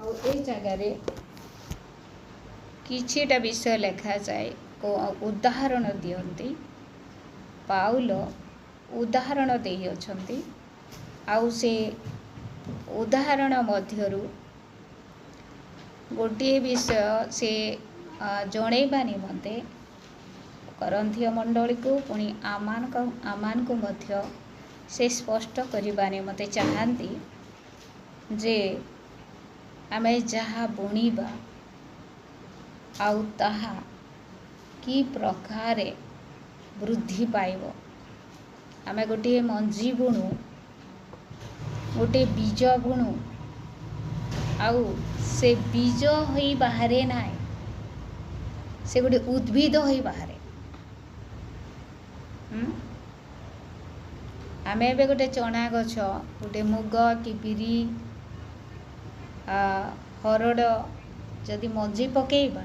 ए जगार किछिटा विषय लिखा जाए उदाहरण दियंती पाउल उदाहरण दे अछंती आउ से उदाहरण मध्यरु गोटे विषय से जणेबा निमंते करंथिय मंडली को पुणी आमान को मध्य से स्पष्ट करबा निमंते चाहती जे आमे जहाँ बुणीबा आउ ताहा कि प्रकार वृद्धि पाइब। आमे गोटे मंजी बुणु गोटे बीज बुणु आउ से बीज होई बाहरे नाय से गोटे उद्भिद होई बाहरे। आमे एबे गोटे चना गछ गोटे मुग कि बिरी हरड़ जदि मंजी पकेइबा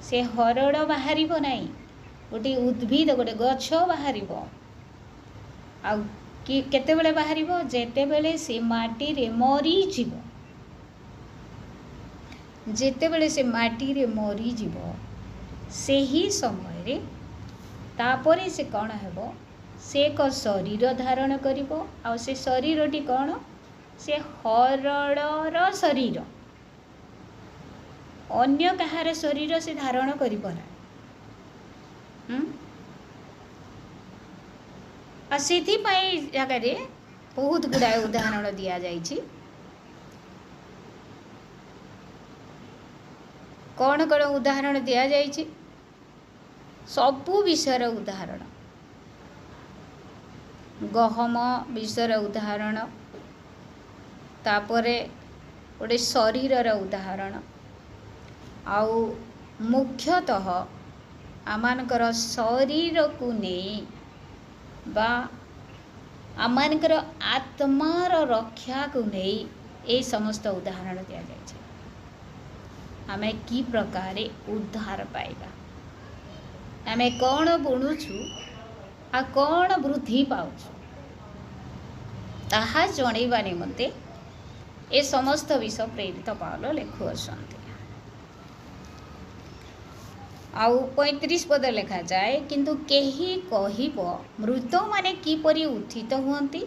से हरड़ बाहरिबो नाही गोटे उद्भिद गोटे गछ बाहरिबो। आ कि केते बेले बाहरिबो जेते बेले से माटी रे मरी जीवो जेते बेले से माटी रे मरी जीवो से ही समय रे तापरे से कौन हेबो से एक शरीर धारण करिबो। आ से शरीरटी कौन से हरड़र शरीर अन्य कहार शरीर से धारण करिबो ना। आ सेथि पई जगह रे बहुत गुड़ाए उदाहरण दिया जाइछि। कौन कौन उदाहरण दिया जाइछि सबु विषयर उदाहरण गहम विषयर उदाहरण तापरे गोटे शरीरर उदाहरण आउ मुख्यतः आमानकर शरीर को नहीं बा आमानकर आत्मार रक्षा को नहीं ए समस्त उदाहरण दिया जाए। आमे की प्रकार उद्धार पाइबा आमे कौन बुणुछु आ कौन वृद्धि पाउछु ताहा जणेबा निमंते ए समस्त विषय प्रेरित पाउल लिखुअछंती। आउ 35 पद लिखा जाए किंतु केही कहिबो मृत माने किपरि उत्थित हुअंती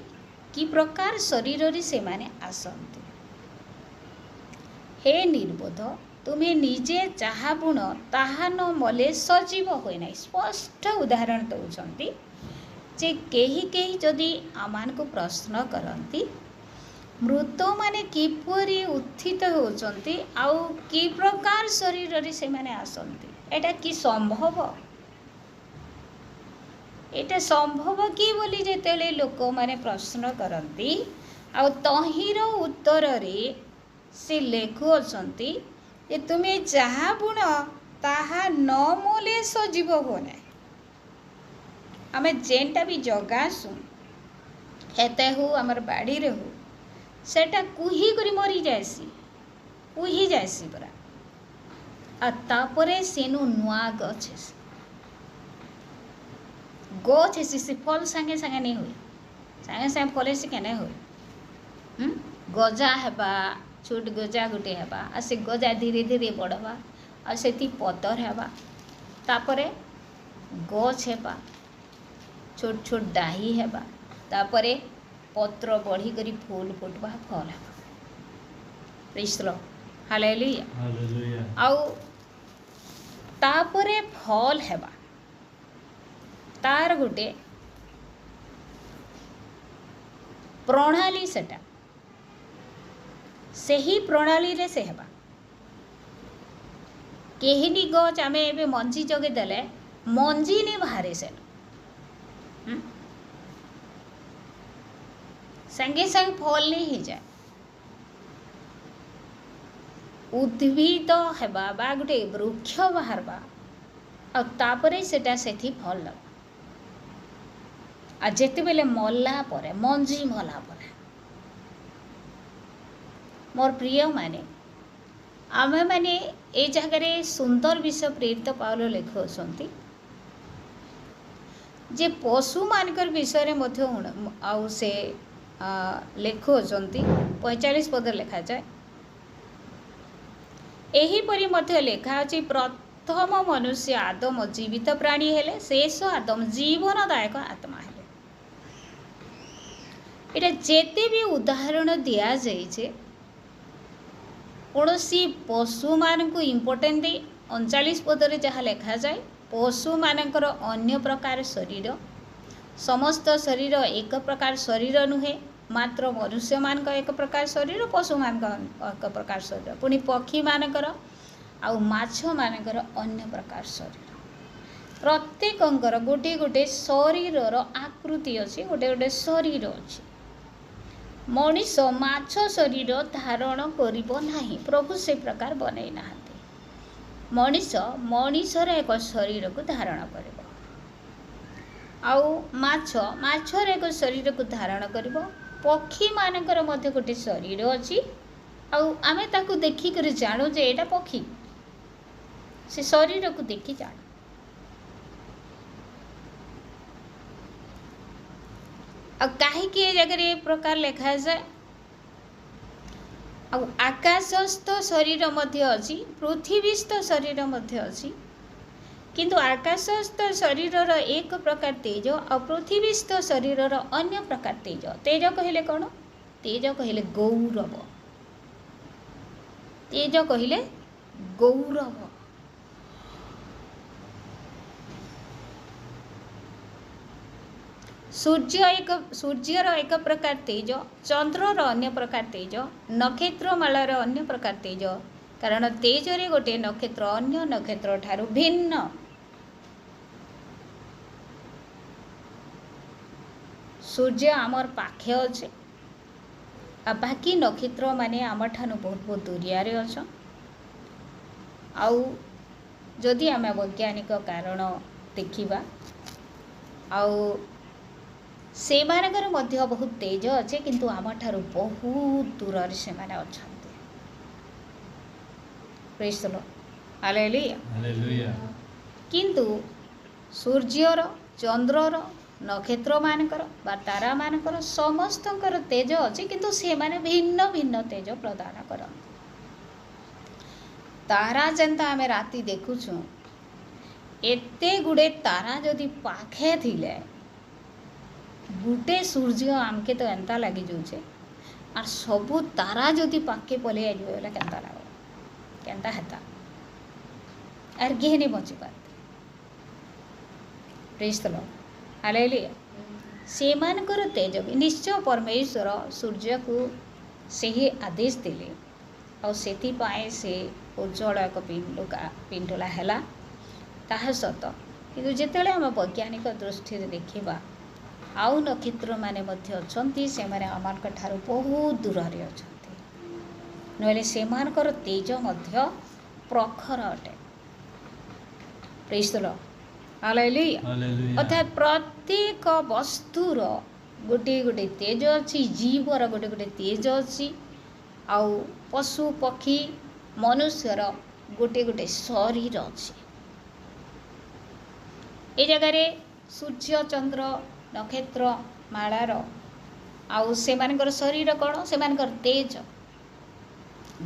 कि प्रकार शरीर रे से माने आसंती। हे निर्बोध तुम्हें निजे चाहा बुण ताहा न मले सजीव होय नाही। स्पष्ट उदाहरण दउछंती जे केही केही जदि आमान को प्रश्न करंती मृत माने किपरि उत्थित होचंती आउ कि प्रकार शरीर रे से माने आसंती एटा कि संभव एटा संभव कि बोली जेतेले लोक माने प्रश्न करंती आउ तहिर उत्तर रे से लेखु अछंती जे तुमे जहा बुण ताहा न मोले सजीव हो ना। आमे जेनटा भी जगासु हेते हो हमर बाड़ी रे हो सेटा कुही करी मरी जायसी परा आ तापरे सेनु नुआ गछ से फल संगे संगे नहीं हुई संगे संगे फल से केने हुई गजा हेबा छोट गजा गुटे हेबा आ से गजा धीरे धीरे बढ़वा आ सेती पतर हेबा तापरे गछ हेबा छोट छोट डाही हेबा तापरे पत्र बढ़ी करी फूल फुटवा फल हेबा। Praise the lord hallelujah. आउ तापरे फल हेबा तार गुटे प्रणाली सेटा सही प्रणाली रे से हेबा केहिनी गछ आमे एबे मंजी जगे देले मंजी ने बाहरे से संगे संग फल नहीं ही जाए उद्भिद हेबा बा गोटे वृक्ष बाहरबा आ तापरे सेटा सेथि फल लगा आ जेते बेले मल्ला परे मंजी मला परे मोर प्रिय माने आमे माने ए जगह सुंदर विषय प्रेरित पाउल लिखुअछंती जे पशु मानकर विषय रे मध्य आउ से लिखुअछंती 45 पद लिखा जाए एहीपरि मध्य लेखा अछि प्रथम मनुष्य आदम जीवित प्राणी हेले शेष आदम जीवनदायक आत्मा हेले। एटा जेते भी उदाहरण दिया जाइछे कौनसी पशु मान को इम्पोर्टेंट दे 39 पदरे जहाँ लेखा जाए पशु मानकर अन्य प्रकार शरीर समस्त शरीर एक प्रकार शरीर नुहे मात्र मनुष्य मान एक प्रकार शरीर पशु मान एक प्रकार शरीर पुणी पक्षी मानकर आउ माछ मानकर अन्य प्रकार शरीर प्रत्येकंकर गोटे गोटे शरीर आकृति अच्छी गोटे गोटे शरीर अच्छी मनीष माछ शरीर धारण करिबो नाही प्रभु से प्रकार बनई नाहांती मनीष मनीषर एक शरीर को धारण करिबो आउ माछ माछर एक शरीर को धारण करिबो पक्षी मानकर मध्य गोटे शरीर अच्छी आउ आमे ताकू देखी कर जानू जे एटा पक्षी से शरीर को देखी जानू कहीं जगह प्रकार लिखा जाए आकाशस्थ शरीर मध्य अच्छी पृथ्वीस्थ शरीर मध्य अच्छी किंतु आकाशस्थ शरीर एक प्रकार तेज और पृथ्वीस्थ शरीर अन्य प्रकार तेज तेज कहले कौन तेज कहले गौरव तेज कहले गौरव सूर्यर एक प्रकार तेज चंद्रर अन्य प्रकार तेज नक्षत्रमालार अन्य प्रकार तेज कारण तेज रे गोटे नक्षत्र अन्य नक्षत्र ठारू भिन्न सूर्य आमर पाखे अच्छे आ बाकी नक्षत्र माने आम ठानु बहुत बहुत दूरिया रे अच्छा आउ जदि आम वैज्ञानिक कारण देखिबा आउ से मानकर मध्य बहुत तेज अच्छे किंतु आम ठारू बहुत दूर से माने अछंती प्रेज द लॉर्ड हालेलुया किंतु सूर्यर चंद्रर नक्षत्र मानकर बा तारा मानकर समस्तंकर तेज अच्छे किंतु से माने भिन्न भिन्न तेज प्रदान कर तारा जेंता आमे राति देखुछु एते गुडे तारा जदि पाखे थिले गुटे सूर्य आमके तो एंता लगी जाऊे और सबू तारा जदि पाके पले आज बोले केंता लग केंता हेता आर किए नहीं बची पाते प्रेज द लॉर्ड हालेलुया से मानकर तेज भी निश्चय परमेश्वर सूर्य को से ही आदेश देले और सेति पाए से उज्जवल एक पिंडुला हैला ताहा सत किंतु जेतेले हम वैज्ञानिक दृष्टि देखिबा आउ नक्षत्र माने मध्य अछंती से माने आमानक ठारू बहुत दूर रे अछंती नले से मानकर तेज मध्य प्रखर अटे प्रेज द लॉर्ड हालेलुया अर्थात प्रत्येक वस्तुर गोटे गोटे तेज अच्छी जीवर गोटे गोटे तेज अच्छी आउ पशु पक्षी मनुष्यर गोटे गोटे शरीर अच्छी ए जगह सूर्य चंद्र नक्षत्र मालार आउ से मानकर शरीर कौन से मानकर तेज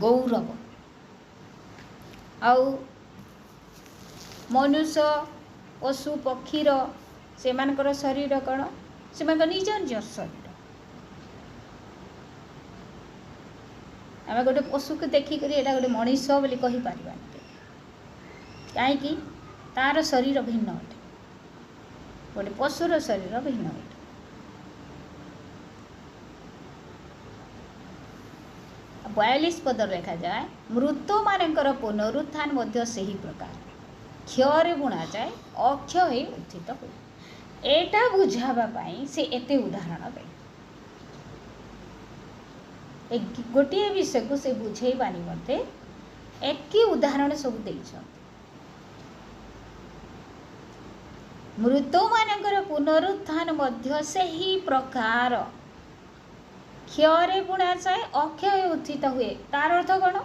गौरव आउ मनुष्य पशु पक्षीर से मानकर शरीर कौन से मानकर निज निज शरीर आम गोटे पशु को देखिक गोटे मनीष बोली कही पारिबानी कहीं तार शरीर भिन्न अटे गोटे पशुर शरीर भिन्न अटे बयालीस पद लिखा जाए मृत मानकर पुनरुत्थान मध्य सही प्रकार क्षय बुणा जाए अक्षय उत्थित हुए एटा बुझावाई से एते उदाहरण दे गोटे विषय को से बुझेबा निमंते एक उदाहरण सब देइछ मृत मानकर पुनरुत्थान मध्य सही प्रकार क्षय बुणा जाए अक्षय उत्थित हुए तार अर्थ कौन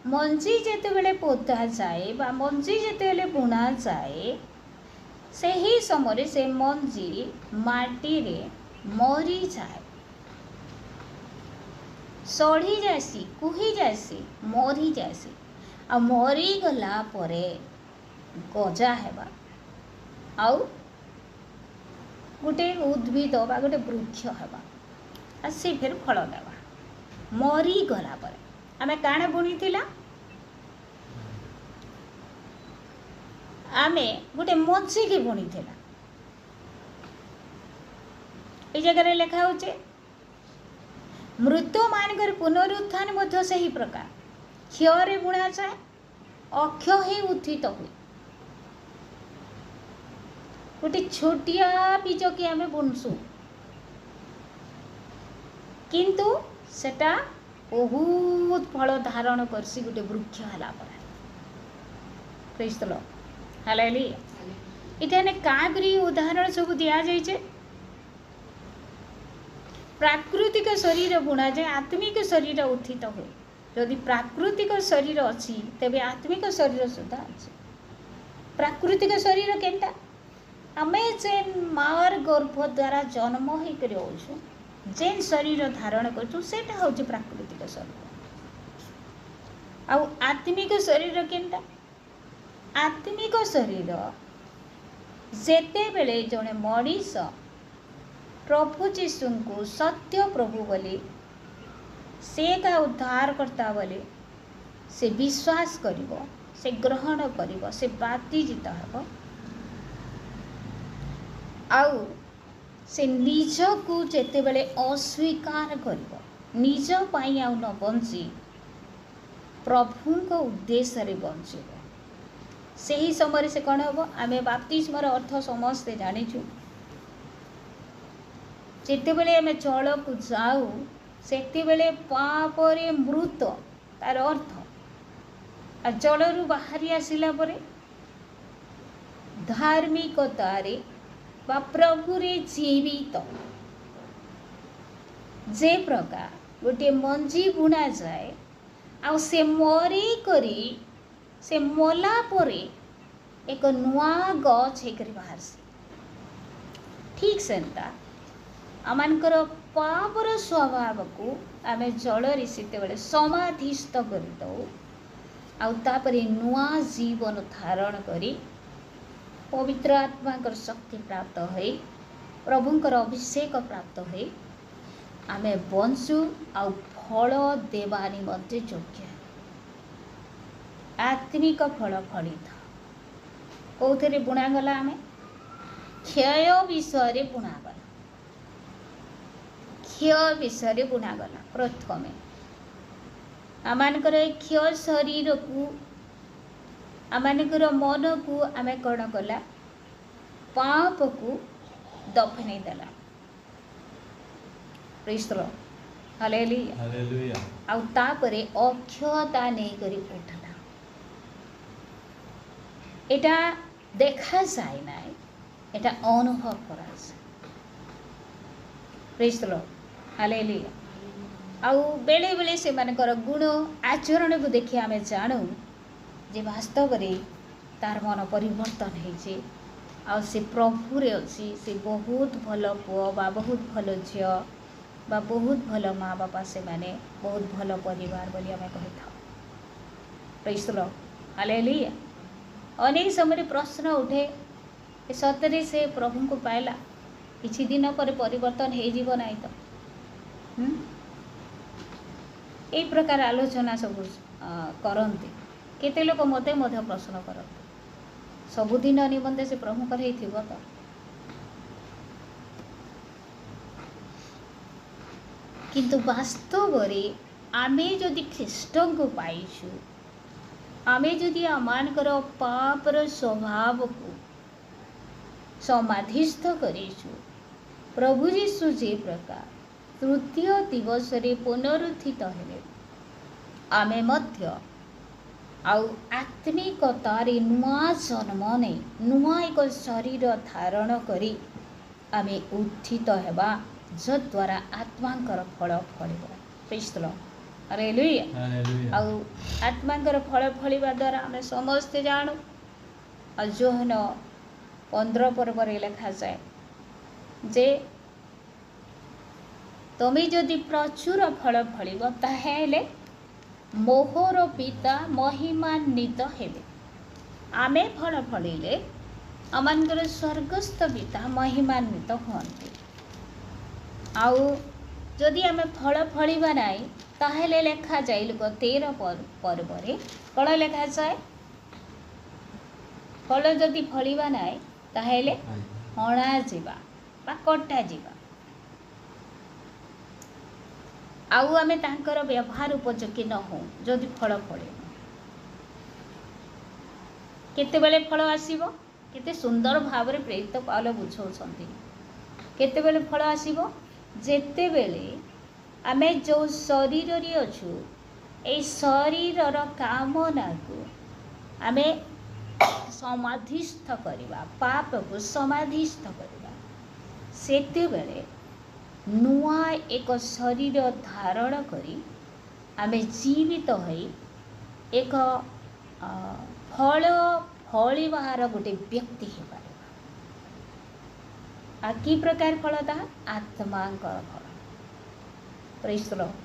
मंजी जेते बेले पोता जाए बा मंजी जेते बेले बुणा जाए सही समय से मंजी माटी रे मरी जाए सढ़ी जासी कुही जासी मरी जासी आ मरीगला परे गजा हेबा आउ गोटे उद्भिद बा गोटे वृक्ष हेबा आ से फिर फल देवा मरीगला परे आमे काणे बुणीथिला आमे गोटे मछी के बुणीथिला ए जगह लिखा होचे मृत मानकर पुनरुत्थान मध्य सही प्रकार क्षय बुणा जाए अक्षय ही उत्थित हुए गोटे छोटिया बीज के आम बुणसु किंतु सेटा बहुत फल धारण करसी गोटे वृक्ष हला पर प्रेज द लॉर्ड हालेलुया इठाने का करी उदाहरण सब दिया जाइए प्राकृतिक शरीर बुणा जाए आत्मिक शरीर उत्थित हुए जदि प्राकृतिक शरीर अच्छी तेबे आत्मिक शरीर सुधा अच्छी प्राकृतिक शरीर केनटा आमे जेन मार गर्भ द्वारा जन्म होकर होछु जेन शरीर धारण करछु सेटा होछि प्राकृतिक शरीर आउ आत्मिक शरीर केनटा आत्मिक शरीर जेते बेले जने मनीष प्रभु जीशु को सत्य प्रभु बोली से का उद्धार करता बोले से विश्वास करिवो से ग्रहण करिवो से बातिजित हेबो आउ से निज को जेते बेले अस्वीकार करिवो निज पाई आउ न बंची प्रभु को उद्देश्य रे बंचिबो सही समय से कौन हेबो आमे बाप्तिस्मर अर्थ समस्ते जानिछु जेते बेले आमे जल को जाऊ सेते बेले पापरे मृत तार अर्थ आ जलरू बाहरी आसिला परे धार्मिकतारे बा प्रभुरे जीवित जे प्रकार गोटे मंजी बुणा जाए आ से मरी करी से मला परे एक नुआ गछ हेकरी बाहरसी ठीक सेंता आमर पापर स्वभाव को आम जल से समाधिस्थ करदे आउे नुआ जीवन धारण करी पवित्र आत्मा शक्ति प्राप्त हो प्रभुंकर अभिषेक प्राप्त हो आम बंचु आ फल देवा निमंते योग्य आत्मिक फल फलित कौथे बुणागला आम क्षय विषय बुणागला क्षय विषय बुणागला प्रथमे आमर क्षय शरीर को आमर मन को आम कौन कला पाप को दफने देला प्रेज द लॉर्ड हालेलुया आउ तापरे अक्षयता नहीं करी उठला एटा देखा जाए ना एटा अनुभव करा जाए प्रेज द लॉर्ड हालेलुया आउ बेले बेले से मानकर गुण आचरण को देखि आमे जानू जे वास्तव रे तार मन परिवर्तन होइछे आ से प्रभु रे अछि से बहुत भल पुओ बा बहुत भल झियो बा बहुत भल माँ बापा से माने बहुत भल परिवार बोली आमे कहि था प्रेज द लॉर्ड हालेलुया अनेक समय प्रश्न उठे सतरे से प्रभु को पाइला किछि दिन पर परिवर्तन हो जीव नाही तो यही प्रकार आलोचना सब करते केते लोक मते प्रश्न करते सबुदिन निमंते से प्रभु कर तो किंतु वास्तव रे आमे जदि ख्रीष्ट को पाइछु आमे जदि आमानकर पापर स्वभाव को समाधिस्थ करिछु प्रभु यीशु जे प्रकार तृतीय दिवस रे पुनरुत्थित हेले आमे मध्य आउ आत्मिकतारे नुआ जन्म नहीं नुआ एक शरीर धारण करी आमे उत्थित हेबा जद्वारा आत्मांकर फल फलिबा प्रेज द लॉर्ड हालेलुया आउ आत्मांकर फल फलिबा द्वारा आमे समस्त जानू आ जोहन 15 पर्व रे लिखा जाए जे तमे जदि प्रचुर फल फलिबो ताहेले मोहर पिता महिमान्वित हेबे। आमे फल फलिले आमनकर स्वर्गस्थ पिता महिमान्वित हुअन्ति। आउ जदि आमे फल फलिबा नाई ताहेले लेखा जाए लुक 13 पर्वरे कण लेखा जाए फल जदि फलिबा नाई ताहेले हणा जीवा बा कटा जीवा। आउ आमे तांकर व्यवहार उपयोगी न हो जदि फल फले केतेबेले फल आसीबो केते सुंदर भावरे प्रेरित पाउल बुझौछन्ति। केतेबेले फल आसीबो जेतेबेले आमे जो शरीर रे अछु ए शरीरर कामना को आमे समाधिस्थ करिबा पाप को समाधिस्थ करिबा सेतेबेले नुआ एक शरीर धारण करी आमे जीवित होई एक फल फलिबार गोटे व्यक्ति हो पारिबा। आ की प्रकार फल ता आत्मांकर फल। Praise the lord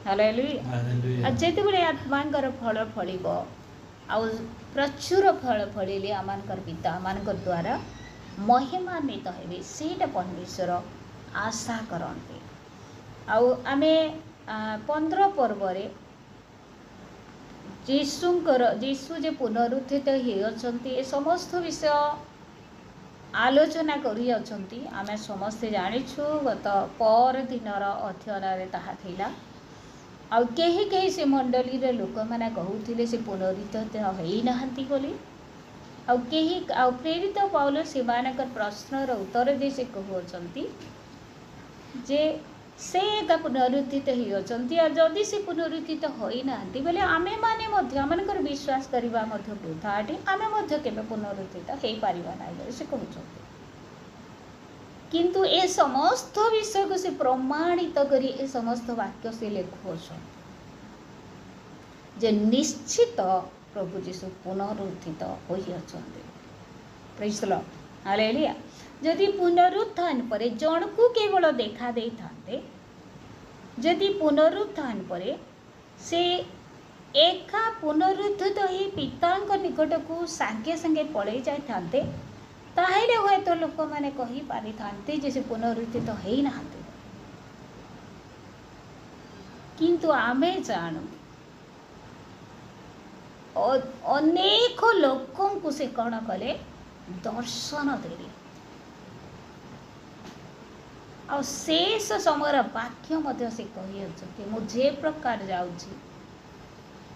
hallelujah. जेतेबेले आत्मांकर फल फलिबो आउ प्रचुर फल फलिले आमानकर पिता आमानकर द्वारा महिमान्वित हेबे सेटा परमेश्वर आशा करते। आउ आमे 15 पर्वरे जीशु जे पुनरुत्थित होइछन्ति ए समस्त विषय आलोचना करी अछन्ति। आमे समस्त जानिछु गत पर दिनर अध्ययन रे ताहा थिला। आउ केही केही से मंडली रे लोक माने कहउथिले से पुनरुत्थित होई नाहंती बोली। आउ केही आउ प्रेरित पाउल सेमानकर प्रश्न रो उत्तर दे से कहउछन्ति जे से एका पुनरुत्थित होइछन्ति। आ जदि से पुनरुत्थित होई नाहंती बोले आमे माने मध्य आमनकर विश्वास करिबा मध्य वृथाटी आमे मध्य केबे पुनरुत्थित हेई पारिबा नाइ बोली से कहउछन्ति। किंतु ए समस्त विषय को से प्रमाणित करी ए समस्त वाक्य से लिखुछन जे निश्चित प्रभु यीशु पुनरुत्थित होइछन्ति। Praise the lord hallelujah. जदि पुनरुत्थान पर जन को केवल देखा दे थांते जदि पुनरुत्थान पर से एका पुनरुत्थित ही पितांक निकट को संगे संगे पड़े जाय थांते ताहेले होय तो लोक माने कहि पारि थांते जे से पुनरुत्थित हेई नाहंते। किंतु आमे जानू अनेक लोकों को से कण कले दर्शन देले आ शेष समय वाक्य मध्य से कही मुझे प्रकार जाऊँगी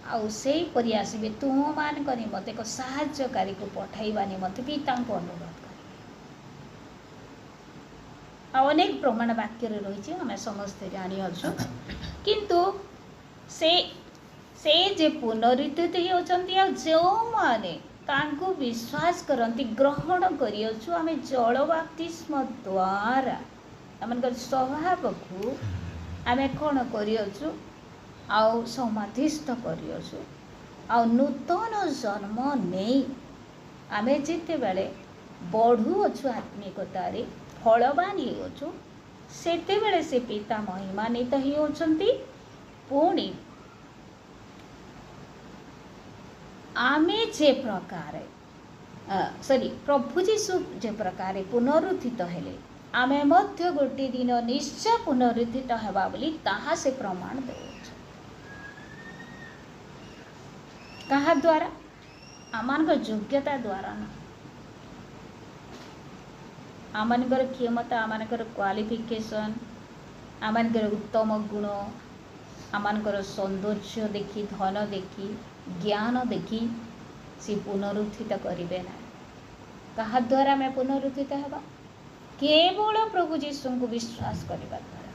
आउ से परि आसबे तुम मान करी मत एक साहाय्यकारी को पठाइबा निमंते पिता को अनुरोध कर। अनेक प्रमाण वाक्य रही आम समस्ते जानी अच्छु। किंतु से जे पुनरुत्थित होती जो माने तांको विश्वास करती ग्रहण करियछु आमे जल बाप्तिस्म द्वारा आमनकर स्वभाव को आमे कौन करियछु आउ समाधिस्थ करियछु आउ नूतन जन्म नहीं आमे जिते बेले बढ़ु अच्छु आत्मिकतारे फलवान होछु सेते बेले से पिता महिमान्वित होछंती। पुणी आमे जे प्रकार प्रभु जीशु जे प्रकार पुनरुत्थित हेले आमे मध्य गोटे दिन निश्चय पुनरुत्थित हेबा बोली ताहा से प्रमाण देउछ। कहा द्वारा आमानकर योग्यता द्वारा न आमानकर क्षमता आमानकर क्वालिफिकेशन आमानकर उत्तम गुण आमानकर सौंदर्य देखी धन देखी ज्ञान देखी से पुनरुत्थित करिवे ना। कहा द्वारा मैं पुनरुत्थित हेबा केवल प्रभु यीशु को विश्वास करबा द्वारा।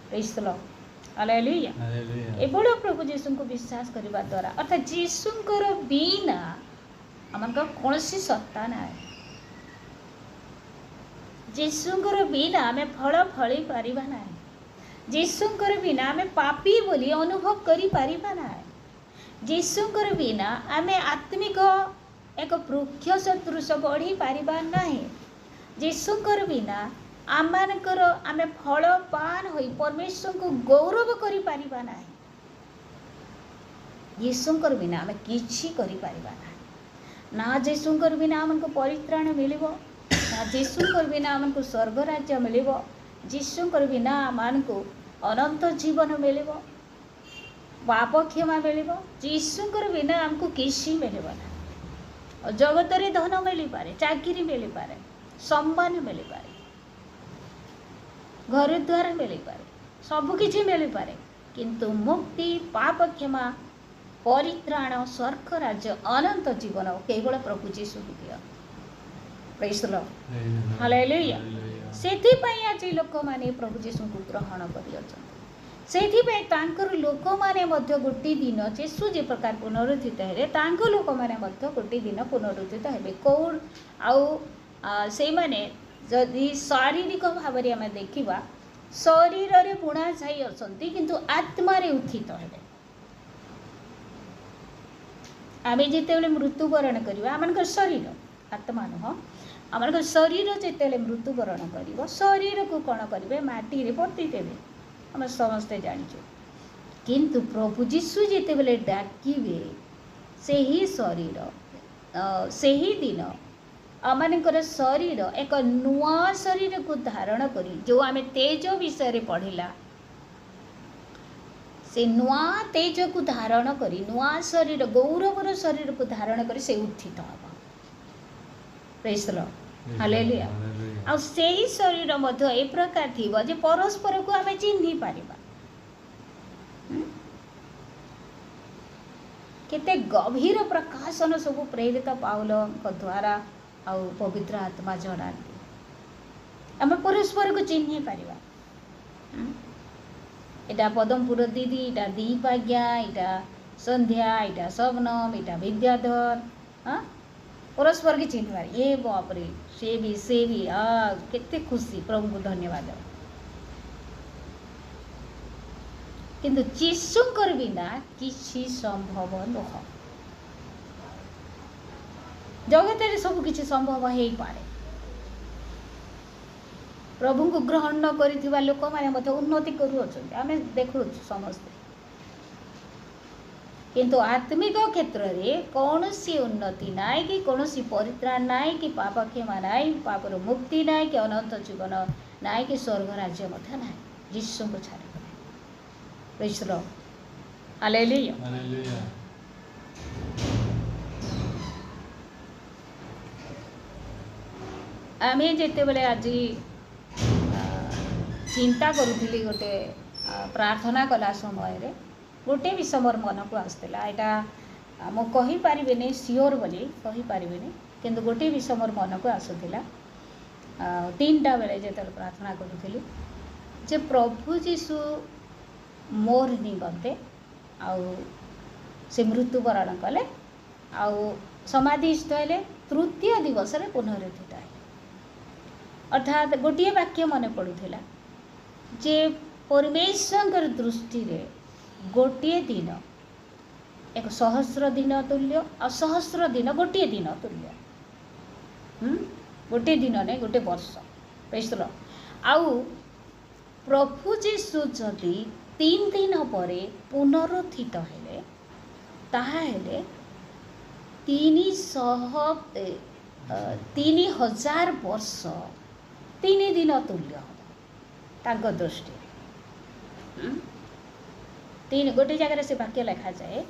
Praise the lord hallelujah. केवल प्रभु यीशु को विश्वास करबा द्वारा अर्थात यीशुंकर बिना आमनका कोनसी सत्ता ना यीशुंकर बिना आमे फल फली पारिबा ना यीशुंकर बिना आमे पापी बोली अनुभव करि पारिबा ना यीशुंकर बिना आमे आत्मिक एक वृक्ष सदृश बढ़ी पारिबा नाही यीशुंकर बिना आमानकर आमे फल पान होई परमेश्वर को गौरव करि पारिबा नाही। यीशुंकर बिना आम किछि करि परिबा ना यीशुंकर बिना आमको परित्राण मिलिबो ना यीशुंकर बिना आमको स्वर्ग राज्य मिलिबो यीशुंकर बिना आमको अनंत जीवन मिलिबो पाप क्षमा मिलिबो यीशुंकर बिना आमको किछि मिलिबो ना जगत रे धन मिली पारे चाकरी मिली पारे सम्मान मिली पारे घर द्वार मिली पारे सब किछि मिली पारे किंतु मुक्ति पाप क्षमा परित्राण स्वर्ग राज्य अनंत जीवन केवल प्रभु यीशु दिया प्रेज द लॉर्ड हालेलुया सेथि पई आज लोक माने प्रभु यीशु को ग्रहण करि अछन सेथि पई तांकर लोक माने मध्य गोटी दिन यीशु जे प्रकार पुनरुत्थित हेले तांको लोक माने मध्य गोटी दिन पुनरुत्थित हेबे कोन आउ से माने जदि शारीरिक भाव रे हम देखिबा शरीर रे बुणा जाई अछंती किंतु आत्मा रे उत्थित हेबे आमे जेतेबेले मृत्युवरण करवा आमनकर शरीर आत्मा नुह आमनकर शरीर जेतेबेले मृत्युवरण करिवो शरीर को कौन करिवे माटी रे पोती देबे हम समस्ते जानिछु किंतु प्रभु यीशु जेतेबेले डाकिबे सेही शरीर सेही दिन आमनकर शरीर एक नुआ शरीर को धारण करी जो आमे तेज विषय रे पढ़िला से नुआ तेज को धारण करी नुआ शरीर गौरवर शरीर को धारण करी से उत्थित हम प्रेज द लॉर्ड हालेलुया आ सेही शरीर मध्य ए प्रकार थिबो जे परस्पर को आमे चिन्हि पारिबा केते गभीर प्रकाशन सब प्रेरित पाउल द्वारा आ पवित्र आत्मा जणाती आमे परस्पर को चिन्हि पारिबा इटा पदमपुर दीदी इटा दीपाज्ञा इटा संध्या इटा शबनम इटा विद्याधर हाँ परस्पर की चिन्हवार ये बापरे से भी केते खुशी प्रभु को धन्यवाद किंतु यीशुंकर बिना किछि संभव नुह जगत रे सब किछि संभव हेई पारे प्रभु को ग्रहण न करिथिबा लोक माने मते उन्नति करू अछन आमे देखु समस्त किंतु आत्मिक क्षेत्र रे कोनोसी उन्नति नाय कि कोनोसी परित्राण नाय कि पाप क्षमा नाय पापर मुक्ति नाय कि अनंत जीवन नाय कि स्वर्ग राज्य मथे नाय यीशु को छाड़ praise the lord hallelujah hallelujah आमे जेते बेले आज चिंता करुली गोटे प्रार्थना कला समय रे गोटे विषय मोर मन को आसला यहाँ मु कहीपरि सियोर बोली कहीपरि किंतु गोटे विषय मोर मन को आसूला 3टा बेले जो प्रार्थना करुली जे प्रभु यीशु मोर निमंते आउ से मृत्युवरण कले आउ समाधिस्थ हेले तृतीय दिवस रे पुनरुत्थित है अर्थात गोटे वाक्य मन पड़ूला जे परमेश्वर दृष्टि रे गोटे दिन एक सहस्र दिन तुल्य आ सहस्र दिन गोटे दिन तुल्य गोटे दिन नहीं गोटे वर्ष प्रेज द लॉर्ड आउ प्रभु यीशु जदि 3 दिन पर पुनरुत्थित हेले ताहा हेले 3000 वर्ष 3 दिन तुल्य तांको दृष्टि तीन गोटे जगह से वाक्य लिखा जाए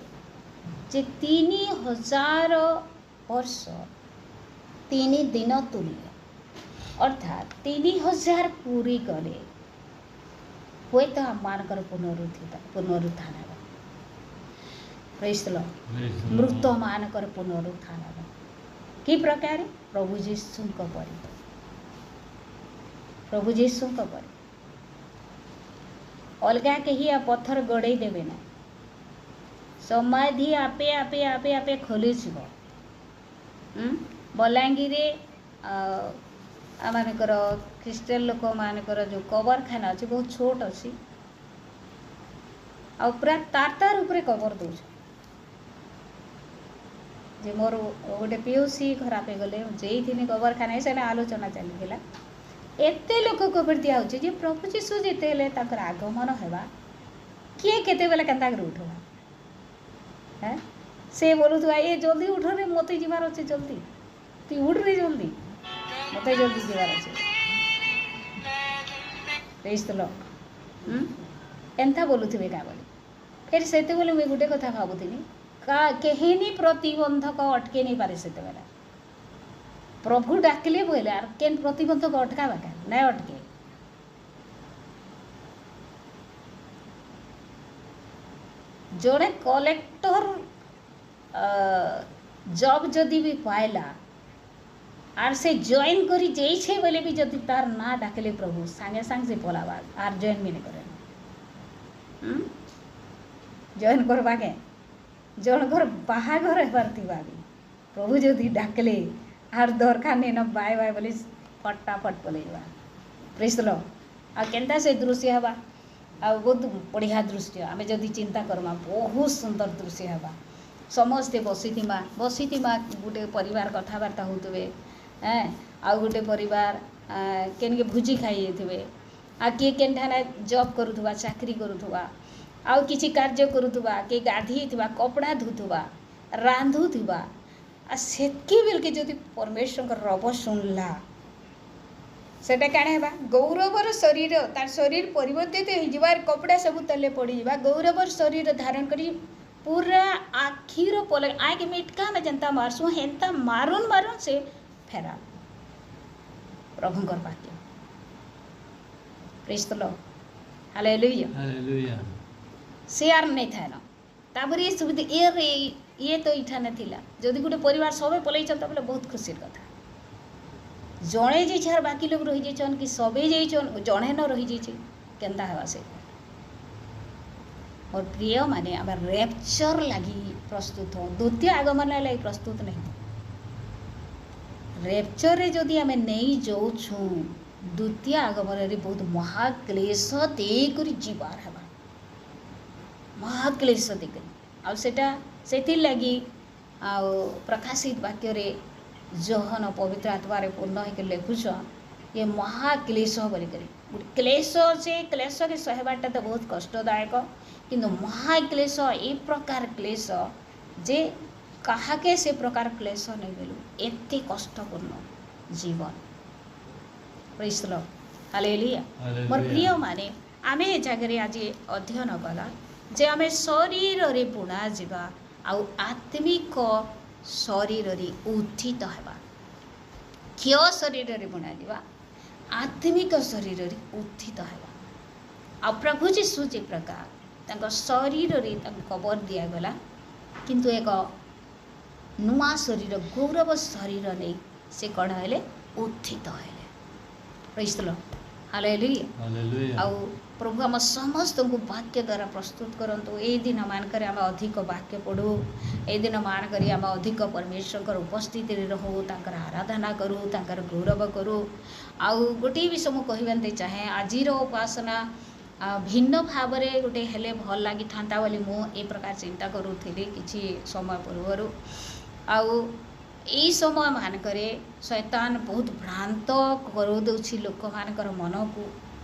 जे 3000 वर्ष 3 दिन तुल्य अर्थात 3000 पूरी गले हुए तो आम मानकर पुनरुत्थान प्रेज द लॉर्ड मृत मानकर पुनरुत्थान कि प्रकार प्रभु यीशु परि प्रभु यीशु परि अलगा कही पत्थर गड़े देवे ना समाधि आपे आपे आपे आपे खोली बलांगीर आमर ख्रीस्टान लोक मानकर जो कबरखाना अच्छे बहुत छोट अच्छी पूरा तार उपरे कबर दौर जे मोर गोटे पीओसी खराब हो गले जेथि कबरखाना से आलोचना चली एते लोक कबर दिया जे प्रभु यीशु जिते आगमन होगा किए केते बेले केन्ता कर उठवा है से बोलुवा ये जल्दी उठ रे मत जीवार अच्छे जल्दी तु उठ रे जल्दी मत जल्दी जीवार अच्छे रेस्तल एंता बोलुवे क्या बोली फिर से मुझे गोटे कथा भावुनी कहीं प्रतिबंधक अटके नहीं पारे से प्रभु डाकिले बोले आर केन प्रतिबंधक अटकावा क्या नहीं अटके जड़े कलेक्टर जॉब जदि भी पाइला आर से जॉइन करी जाइछे बोले भी जदि तार ना डाकिले प्रभु सांगे सांग से पलावा आर जॉइन भी नहीं करे जॉइन करवा के जनकर बाहाघर हेबार थिबा भी प्रभु जदि डाकले आर दरकार नहीं न बाय बाय बोली फटाफट पलैवा प्रेज द लॉर्ड आ केनता से दृश्य हेबा आ बहुत बढ़िया दृश्य आमे जदि चिंता करमा बहुत सुंदर दृश्य हेबा समस्ते बसीथिमा गोटे परिवार कथबार्ता होतबे आ गोटे परिवार केनके भुजी खाई जेतबे आ किए केनठाना जॉब करुथुबा चाकरी करुथुबा आउ किछि कार्य करुथुबा के गाधीथुबा कपड़ा धुथुबा रांधुथुबा आ सेतकी बेल के जदि परमेश्वर रब सुनला सेटा काण हेबा गौरवर शरीर तार शरीर परिवर्तित हो जिबार कपड़ा सब तले पड़ी जिबा गौरवर शरीर धारण करी पूरा आखिर पल आगे मिटका में जनता मारसु हेंता मारुन मारुन से फेरा प्रभुंकर वाक्य praise the lord hallelujah hallelujah share नहीं था ना तापर ये सुविधा ये तो इठा ना जदि गोटे परिवार सबे पलैन बोले बहुत खुशी कथा जड़े जाइए बाकी लोग रही जाइन कि सबे जाइए जड़े न रही जाइए केन्ता हेबा से और प्रिय माने आम रैप्चर लगी प्रस्तुत हो द्वितीय आगमन लगी प्रस्तुत नहीं रैप्चर रे जदि आम नहीं जाऊँ द्वितीय आगमन रे बहुत महाक्लेश देकर जीवार हेबा महाक्लेश देकर आ से लगी आ प्रकाशित वाक्य रे जहन पवित्र आत्मारे पूर्ण होकर लिखुछ ये महाक्लेश बोलिक क्लेश से क्लेश के सहबाटा तो बहुत कष्टदायक किंतु महाक्लेश ए प्रकार क्लेश जे कहाके से प्रकार क्लेश नहीं बोलू एते कष्टपूर्ण जीवन प्रेज द लॉर्ड हालेलुया मोर प्रिय माने आमे ए जगह आज अध्ययन कला जे आमे शरीर रे बुणा जीवा आउ आत्मिक शरीर रे उत्थित हेबा क्यों शरीर रे बुणा जीवा आत्मिक शरीर रे उत्थित हेबा आ प्रभु जीशु जे प्रकार तांको शरीर रे कबर दिया गला किंतु एक नुआ शरीर गौरव शरीर नहीं से कण हेले उत्थित हेले प्रेज द लॉर्ड हालेलुया आउ प्रभु आम समस्त को वाक्य द्वारा प्रस्तुत करंतु ए दिन मानक आम अधिक वाक्य पढ़ू ए दिन मानक आम अधिक परमेश्वर उपस्थिति रहू तांकर आराधना करूँ तांकर गौरव करूँ आउ गोटे विषय मुझे कहते चाहे आजिर उपासना भिन्न भाव में गोटे हेले भल लगी था बोली मुझे प्रकार चिंता करूली किसी समय पूर्वर आउ यही समय मानक शैतान बहुत भ्रांत कर दौर लोक मानकर मन को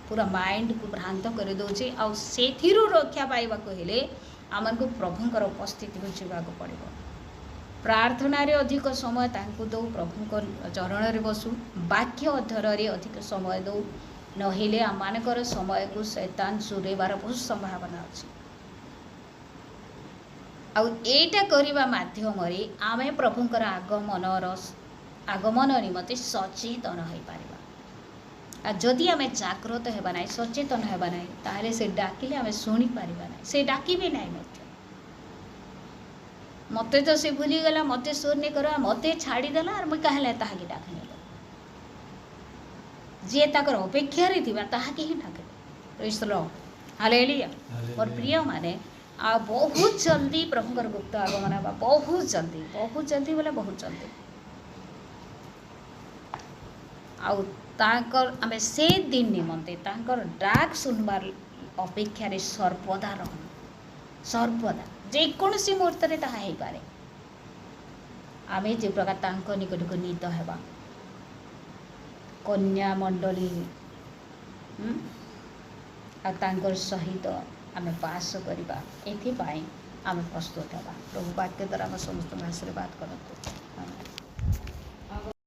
पूरा माइंड को भ्रांत कर दौर आथिरू रक्षा पाइबा हेले आमको प्रभुंकर उपस्थिति को जावाक पड़ो प्रार्थना रे अधिक समय तांको दो प्रभु चरण में बसु वाक्य अध्ययन अधिक समय दो नहिले आम मानकर समय को शैतान चुरेबार बहुत संभावना अच्छी आईटा करने मध्यम आमे प्रभुंकर आगमन निमते सचेतन हो पार जदि आम जाग्रत होगा ना सचेतन होगा ना ताहले से डाकिले आम शुणी पारिबा ना से डाकिबे ना मते तो से भूलीगला मते सुर नहीं कर मते छाड़ीदेला और मुझे कहले ताकि डाकने जी ताकर अपेक्षा ताकि ही डाके प्रेज द लॉर्ड हालेलुया और प्रिय माने आ बहुत जल्दी प्रभुंकर गुप्त आगमन होगा बहुत जल्दी बोले बहुत जल्दी आउ आम से दिन निमंते तांकर डाक सुनबार अपेक्षा रे सर्वदा रहन सर्वदा जेकोसी मुहूर्त में ताहा हो पारे आमे जे प्रकार तांको निकट को नीत हेबा कन्या मंडली आ तांकर सहित आमे पास करबा एथि पाई आम प्रस्तुत होगा। प्रभु वाक्य द्वारा आम समस्त आशीर्वाद करते।